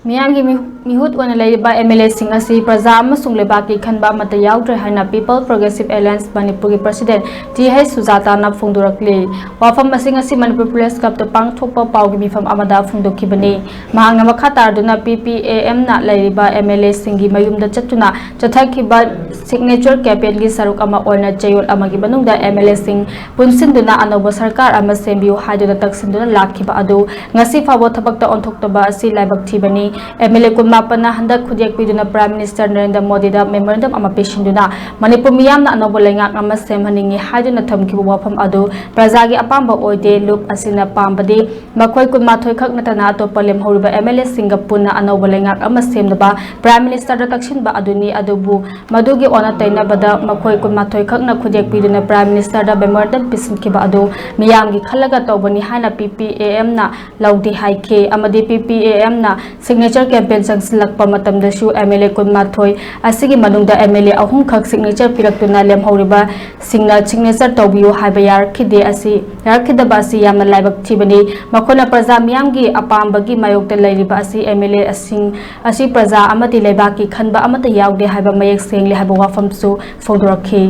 Meeyamgi mihut oina leiriba MLA sing asi praja amasung leibakki khanba amata yaodre haina People Progressive Alliance Manipur ki President Th.Sujata na phongdorakli wafam asing asi Manipur Press Club to pangthokpa paugi mifam amada phongdokhibani mahangna makha tarduna PPAM na leiriba MLA singi mayumda chatuna chathakhiba signature campaign gi saruk ama oina chayol amagi banungda MLA sing punsinduna anoba sarkar ama sembiu haiduna taksinduna lakhiba adu ngasi fabo thabakta onthoktoba asi leibakki bani MLA Kunmapana handak khudyak piduna Prime Minister Narendra Modi da memorandum ama peshinduna Manipur miyamna anobo lengak ama semhaningi haiduna thamkibu wafam adu prajagi apamba oide loop asina pambadi makhoi kunmathoi khak natana atopa lemhoriba MLA Singapuna anobo lengak ama semnaba Prime Minister da takshinba aduni adubu madugi ona tainabada makhoi kunmathoi khak na khudyak piduna Prime Minister da memorandum pisinkiba adu miyamgi khalaga tawbani haina PPAM na laudi haike amadi PPAM na signature campaign sangsilakpa matamdashu MLA kunmathoi asigi manungda MLA ahum khak signature piraktuna lemhoriba singna signature tawbiyo haiba yarkhide asi yarkhidaba asi yamna laibak thibani makhona praja miyamgi apambagi mayokta leiriba asi MLA asing asi praja amati leibakki khanba amata yaodre haiba mayek sengle haiba wafamsu phongdorakhi